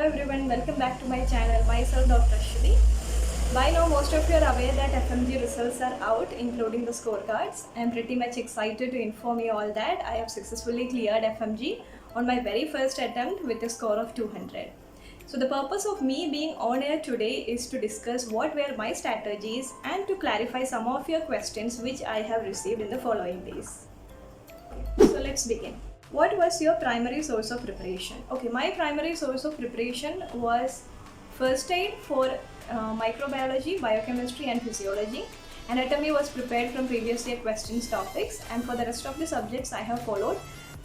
everyone, welcome back to my channel. Myself Dr. Ashwini. By now most of you are aware that FMG results are out, including the scorecards. I am pretty much excited to inform you all that I have successfully cleared FMG on my very first attempt with a score of 200. So the purpose of me being on air today is to discuss what were my strategies and to clarify some of your questions which I have received in the following days. So let's begin. What was your primary source of preparation? Okay, my primary source of preparation was first aid for microbiology, biochemistry and physiology. Anatomy was prepared from previous year questions topics, and for the rest of the subjects I have followed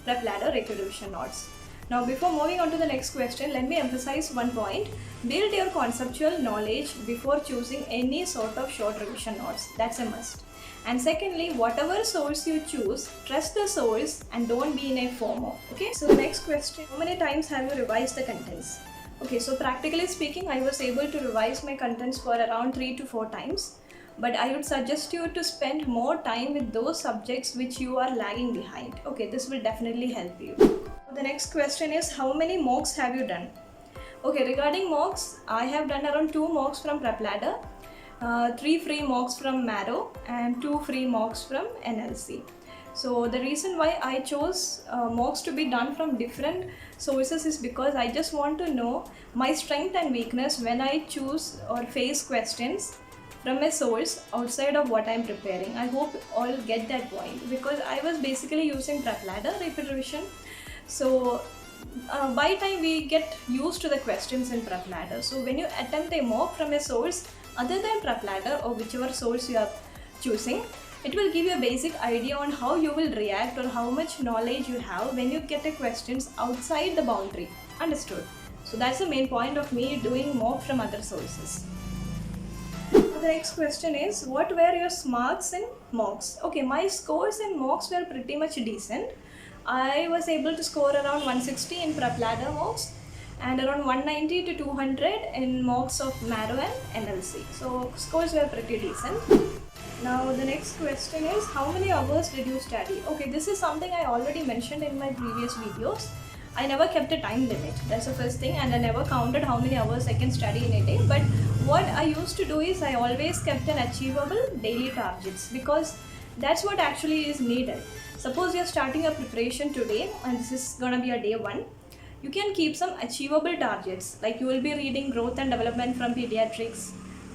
prep ladder record revision notes. Now before moving on to the next question, let me emphasize one point. Build your conceptual knowledge before choosing any sort of short revision notes. That's a must. And secondly, whatever source you choose, trust the source and don't be in a FOMO. Okay, so the next question, how many times have you revised the contents? Okay, so practically speaking, I was able to revise my contents for around 3 to 4 times. But I would suggest you to spend more time with those subjects which you are lagging behind. Okay, this will definitely help you. The next question is, how many mocks have you done? Okay, regarding mocks, I have done around 2 mocks from prep ladder. 3 free mocks from Marrow and 2 free mocks from NLC. So the reason why I chose mocks to be done from different sources is because I just want to know my strength and weakness when I choose or face questions from a source outside of what I am preparing. I hope all get that point, because I was basically using prep ladder repeat revision. So by time we get used to the questions in prep ladder. So when you attempt a mock from a source other than prep ladder or whichever source you are choosing, it will give you a basic idea on how you will react or how much knowledge you have when you get a questions outside the boundary. Understood? So that's the main point of me doing mock from other sources. The next question is, what were your marks in mocks? Okay, my scores in mocks were pretty much decent. I was able to score around 160 in prep ladder mocks and around 190 to 200 in mocks of Marrow and NLC. So scores were pretty decent. Now the next question is, how many hours did you study? Okay, this is something I already mentioned in my previous videos. I never kept a time limit. That's the first thing, and I never counted how many hours I can study in a day. But what I used to do is I always kept an achievable daily targets, because that's what actually is needed. Suppose you're starting a preparation today and this is gonna be a day 1. You can keep some achievable targets, like you will be reading growth and development from pediatrics,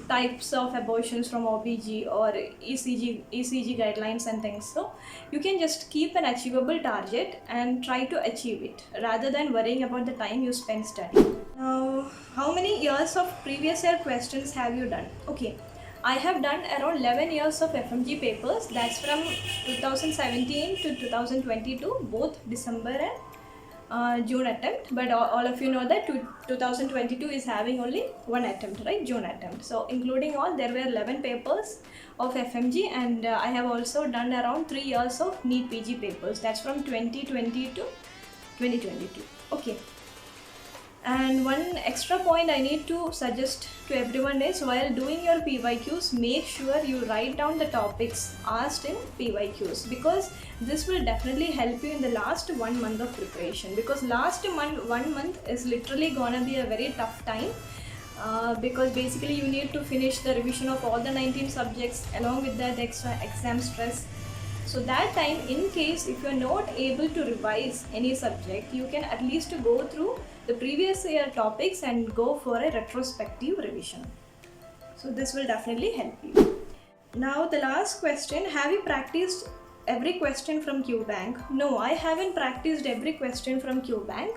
types of abortions from OBG or ECG guidelines and things. So you can just keep an achievable target and try to achieve it rather than worrying about the time you spend studying. Now, how many years of previous year questions have you done? Okay, I have done around 11 years of FMG papers. That's from 2017 to 2022, both December and June attempt, but all of you know that 2022 is having only one attempt, right? June attempt. So including all, there were 11 papers of FMG, and I have also done around 3 years of NEET PG papers. That's from 2020 to 2022. Okay. And one extra point I need to suggest to everyone is, while doing your PYQs, make sure you write down the topics asked in PYQs, because this will definitely help you in the last 1 month of preparation, because last 1 month is literally gonna be a very tough time, because basically you need to finish the revision of all the 19 subjects along with that extra exam stress. So that time, in case if you are not able to revise any subject, you can at least go through the previous year topics and go for a retrospective revision. So this will definitely help you. Now the last question, have you practiced every question from QBank? No, I haven't practiced every question from QBank.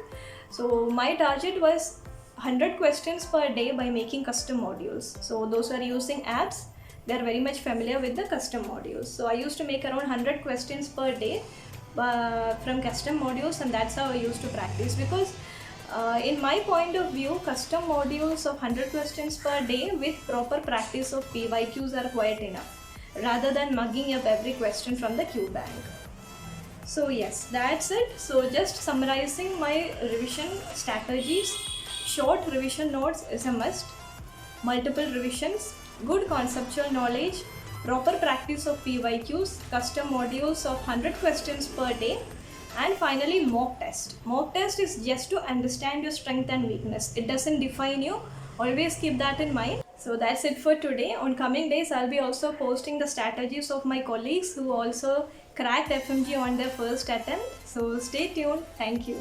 So my target was 100 questions per day by making custom modules. So those who are using apps, they are very much familiar with the custom modules. So I used to make around 100 questions per day from custom modules, and that's how I used to practice, because in my point of view, custom modules of 100 questions per day with proper practice of PYQs are quite enough, rather than mugging up every question from the QBank. So yes, that's it. So just summarizing my revision strategies, short revision notes is a must, multiple revisions, good conceptual knowledge, proper practice of PYQs, custom modules of 100 questions per day, And finally, mock test. Mock test is just to understand your strength and weakness. It doesn't define you. Always keep that in mind. So that's it for today. On coming days, I'll be also posting the strategies of my colleagues who also cracked FMG on their first attempt. So stay tuned. Thank you.